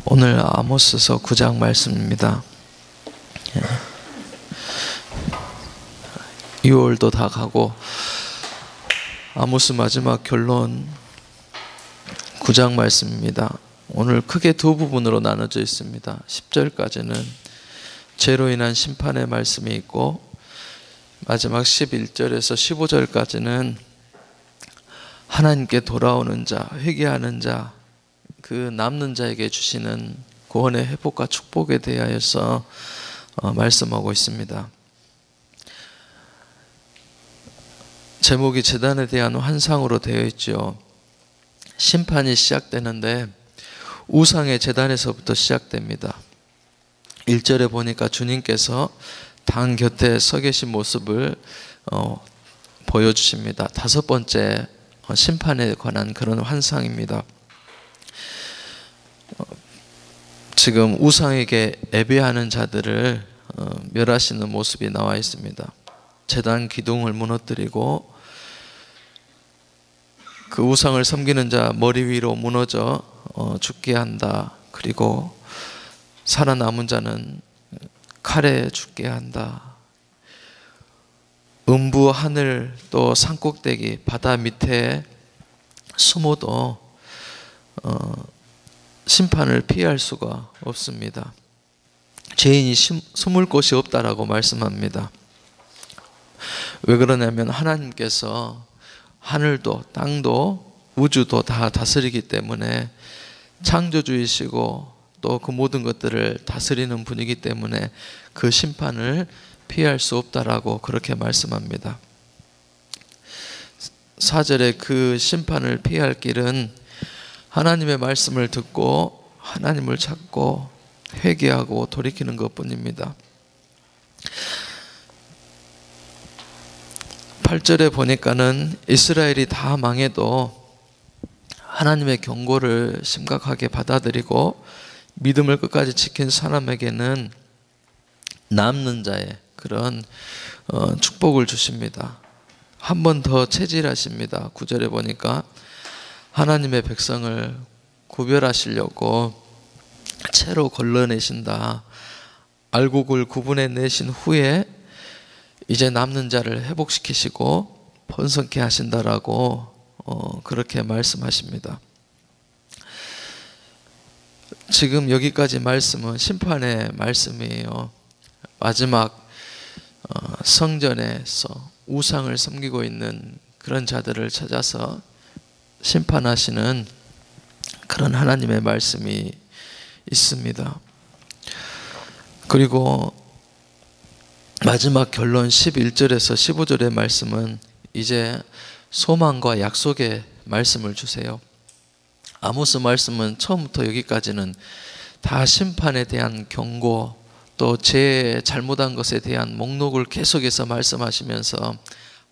오늘 아모스서 9장 말씀입니다. 6월도 다 가고 아모스 마지막 결론 9장 말씀입니다. 오늘 크게 두 부분으로 나눠져 있습니다. 10절까지는 죄로 인한 심판의 말씀이 있고 마지막 11절에서 15절까지는 하나님께 돌아오는 자, 회개하는 자, 그 남는 자에게 주시는 구원의 회복과 축복에 대하여서 말씀하고 있습니다. 제목이 제단에 대한 환상으로 되어 있죠. 심판이 시작되는데 우상의 제단에서부터 시작됩니다. 1절에 보니까 주님께서 당 곁에 서 계신 모습을 보여주십니다. 다섯 번째 심판에 관한 그런 환상입니다. 지금 우상에게 예배하는 자들을 멸하시는 모습이 나와 있습니다. 제단 기둥을 무너뜨리고 그 우상을 섬기는 자 머리 위로 무너져 죽게 한다. 그리고 살아남은 자는 칼에 죽게 한다. 음부 하늘 또 산꼭대기 바다 밑에 숨어도 심판을 피할 수가 없습니다. 죄인이 숨을 곳이 없다라고 말씀합니다. 왜 그러냐면 하나님께서 하늘도 땅도 우주도 다 다스리기 때문에 창조주이시고 또 그 모든 것들을 다스리는 분이기 때문에 그 심판을 피할 수 없다라고 그렇게 말씀합니다. 4절에 그 심판을 피할 길은 하나님의 말씀을 듣고 하나님을 찾고 회개하고 돌이키는 것뿐입니다. 8절에 보니까는 이스라엘이 다 망해도 하나님의 경고를 심각하게 받아들이고 믿음을 끝까지 지킨 사람에게는 남는 자의 그런 축복을 주십니다. 한 번 더 체질하십니다. 9절에 보니까 하나님의 백성을 구별하시려고 채로 걸러내신다. 알곡을 구분해내신 후에 이제 남는 자를 회복시키시고 번성케 하신다라고 그렇게 말씀하십니다. 지금 여기까지 말씀은 심판의 말씀이에요. 마지막 성전에서 우상을 섬기고 있는 그런 자들을 찾아서 심판하시는 그런 하나님의 말씀이 있습니다. 그리고 마지막 결론 11절에서 15절의 말씀은 이제 소망과 약속의 말씀을 주세요. 아모스 말씀은 처음부터 여기까지는 다 심판에 대한 경고 또 제 잘못한 것에 대한 목록을 계속해서 말씀하시면서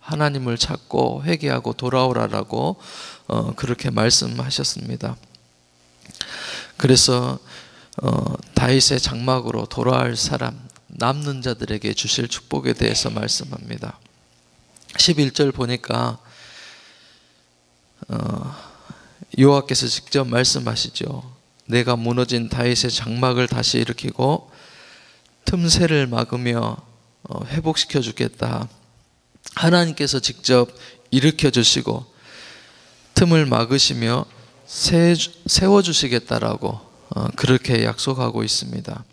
하나님을 찾고 회개하고 돌아오라라고 그렇게 말씀하셨습니다. 그래서 다윗의 장막으로 돌아올 사람 남는 자들에게 주실 축복에 대해서 말씀합니다. 11절 보니까 여호와께서 직접 말씀하시죠. 내가 무너진 다윗의 장막을 다시 일으키고 틈새를 막으며 회복시켜 주겠다. 하나님께서 직접 일으켜 주시고 틈을 막으시며 세워주시겠다라고 그렇게 약속하고 있습니다.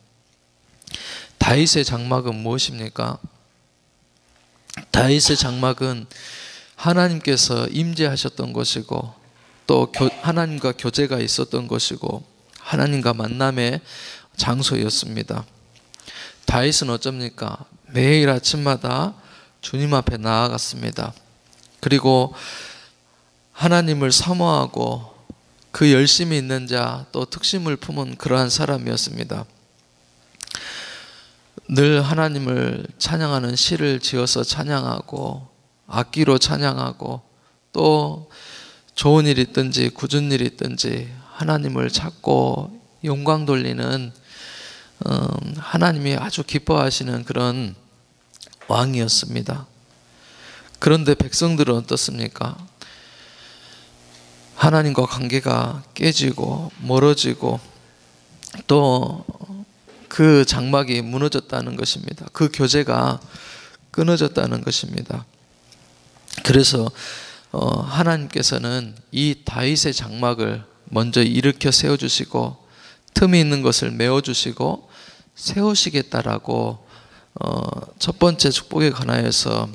다윗의 장막은 무엇입니까? 다윗의 장막은 하나님께서 임재하셨던 것이고 또 하나님과 교제가 있었던 것이고 하나님과 만남의 장소였습니다. 다윗은 어쩝니까? 매일 아침마다 주님 앞에 나아갔습니다. 그리고 하나님을 사모하고 그 열심이 있는 자 또 특심을 품은 그러한 사람이었습니다. 늘 하나님을 찬양하는 시를 지어서 찬양하고 악기로 찬양하고 또 좋은 일 있든지 굳은 일 있든지 하나님을 찾고 영광 돌리는 하나님이 아주 기뻐하시는 그런 왕이었습니다. 그런데 백성들은 어떻습니까? 하나님과 관계가 깨지고 멀어지고 또 그 장막이 무너졌다는 것입니다. 그 교제가 끊어졌다는 것입니다. 그래서 하나님께서는 이 다윗의 장막을 먼저 일으켜 세워주시고 틈이 있는 것을 메워주시고 세우시겠다라고 첫 번째 축복에 관하여서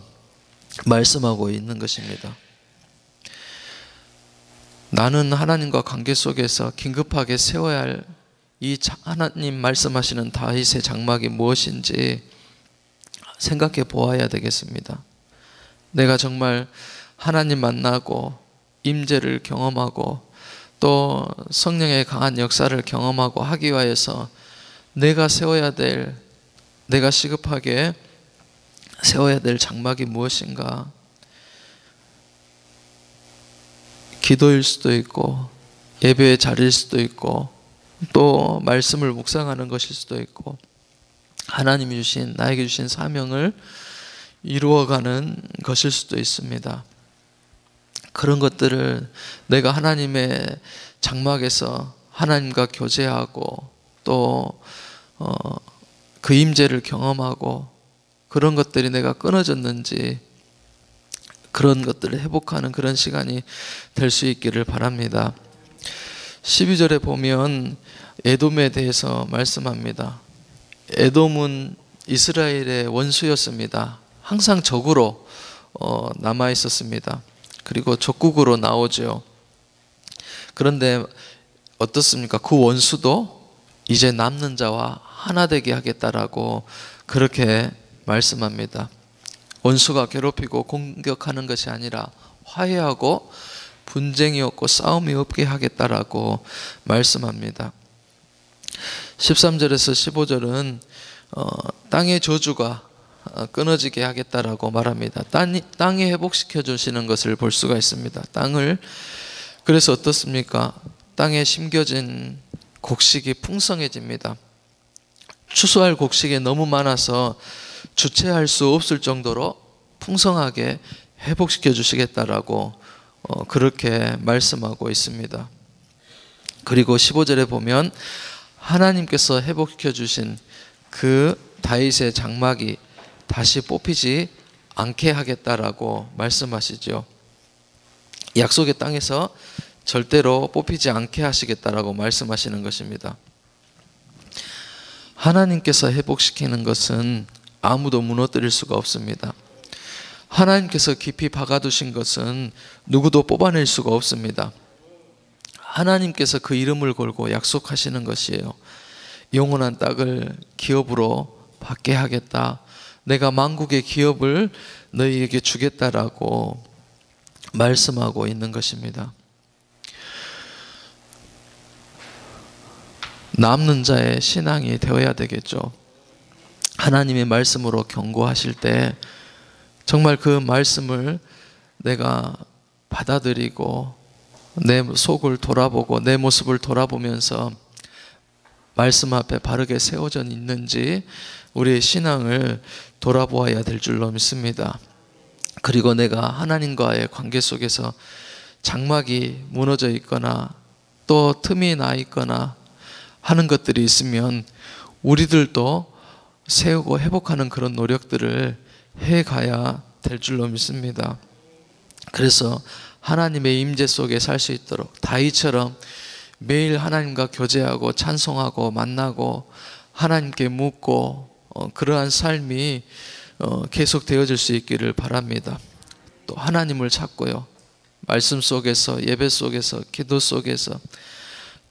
말씀하고 있는 것입니다. 나는 하나님과 관계 속에서 긴급하게 세워야 할 이 하나님 말씀하시는 다윗의 장막이 무엇인지 생각해 보아야 되겠습니다. 내가 정말 하나님 만나고 임재를 경험하고 또 성령의 강한 역사를 경험하고 하기 위해서 내가 시급하게 세워야 될 장막이 무엇인가? 기도일 수도 있고 예배의 자리일 수도 있고 또 말씀을 묵상하는 것일 수도 있고 하나님이 나에게 주신 사명을 이루어가는 것일 수도 있습니다. 그런 것들을 내가 하나님의 장막에서 하나님과 교제하고 또 그 임재를 경험하고 그런 것들이 내가 끊어졌는지 그런 것들을 회복하는 그런 시간이 될 수 있기를 바랍니다. 12절에 보면 에돔에 대해서 말씀합니다. 에돔은 이스라엘의 원수였습니다. 항상 적으로 남아 있었습니다. 그리고 적국으로 나오죠. 그런데 어떻습니까? 그 원수도 이제 남는 자와 하나 되게 하겠다라고 그렇게 말씀합니다. 원수가 괴롭히고 공격하는 것이 아니라 화해하고 분쟁이 없고 싸움이 없게 하겠다라고 말씀합니다. 13절에서 15절은 땅의 저주가 끊어지게 하겠다라고 말합니다. 땅이 회복시켜 주시는 것을 볼 수가 있습니다. 땅을 그래서 어떻습니까? 땅에 심겨진 곡식이 풍성해집니다. 추수할 곡식이 너무 많아서 주체할 수 없을 정도로 풍성하게 회복시켜 주시겠다라고 그렇게 말씀하고 있습니다. 그리고 15절에 보면 하나님께서 회복시켜 주신 그 다윗의 장막이 다시 뽑히지 않게 하겠다라고 말씀하시죠. 약속의 땅에서 절대로 뽑히지 않게 하시겠다라고 말씀하시는 것입니다. 하나님께서 회복시키는 것은 아무도 무너뜨릴 수가 없습니다. 하나님께서 깊이 박아두신 것은 누구도 뽑아낼 수가 없습니다. 하나님께서 그 이름을 걸고 약속하시는 것이에요. 영원한 땅을 기업으로 받게 하겠다. 내가 만국의 기업을 너희에게 주겠다라고 말씀하고 있는 것입니다. 남는 자의 신앙이 되어야 되겠죠. 하나님의 말씀으로 경고하실 때 정말 그 말씀을 내가 받아들이고 내 속을 돌아보고 내 모습을 돌아보면서 말씀 앞에 바르게 세워져 있는지 우리의 신앙을 돌아보아야 될 줄로 믿습니다. 그리고 내가 하나님과의 관계 속에서 장막이 무너져 있거나 또 틈이 나 있거나 하는 것들이 있으면 우리들도 세우고 회복하는 그런 노력들을 해가야 될 줄로 믿습니다. 그래서 하나님의 임재 속에 살 수 있도록 다윗처럼 매일 하나님과 교제하고 찬송하고 만나고 하나님께 묻고 그러한 삶이 계속 되어질 수 있기를 바랍니다. 또 하나님을 찾고요. 말씀 속에서 예배 속에서 기도 속에서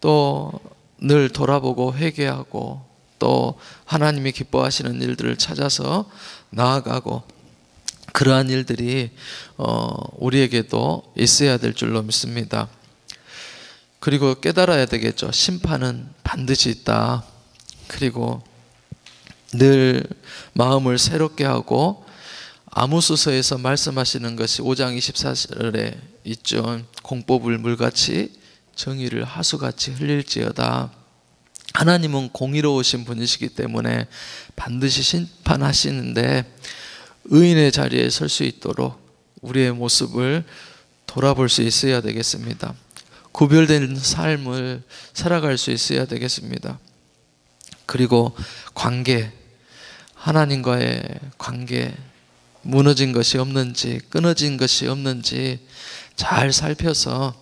또 늘 돌아보고 회개하고 또 하나님이 기뻐하시는 일들을 찾아서 나아가고 그러한 일들이 우리에게도 있어야 될 줄로 믿습니다. 그리고 깨달아야 되겠죠. 심판은 반드시 있다. 그리고 늘 마음을 새롭게 하고 아모스서에서 말씀하시는 것이 5장 24절에 있죠. 공법을 물같이 정의를 하수같이 흘릴지어다. 하나님은 공의로우신 분이시기 때문에 반드시 심판하시는데 의인의 자리에 설 수 있도록 우리의 모습을 돌아볼 수 있어야 되겠습니다. 구별된 삶을 살아갈 수 있어야 되겠습니다. 그리고 관계, 하나님과의 관계, 무너진 것이 없는지, 끊어진 것이 없는지 잘 살펴서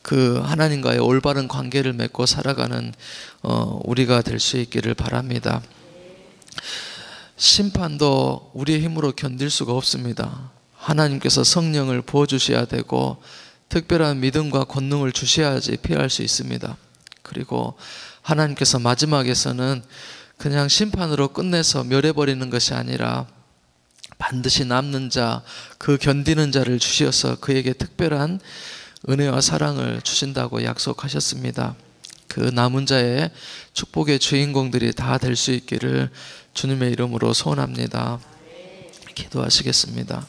그 하나님과의 올바른 관계를 맺고 살아가는 우리가 될 수 있기를 바랍니다. 심판도 우리의 힘으로 견딜 수가 없습니다. 하나님께서 성령을 부어주셔야 되고 특별한 믿음과 권능을 주셔야지 피할 수 있습니다. 그리고 하나님께서 마지막에서는 그냥 심판으로 끝내서 멸해버리는 것이 아니라 반드시 남는 자, 그 견디는 자를 주셔서 그에게 특별한 은혜와 사랑을 주신다고 약속하셨습니다. 그 남은 자의 축복의 주인공들이 다 될 수 있기를 주님의 이름으로 소원합니다. 기도하시겠습니다.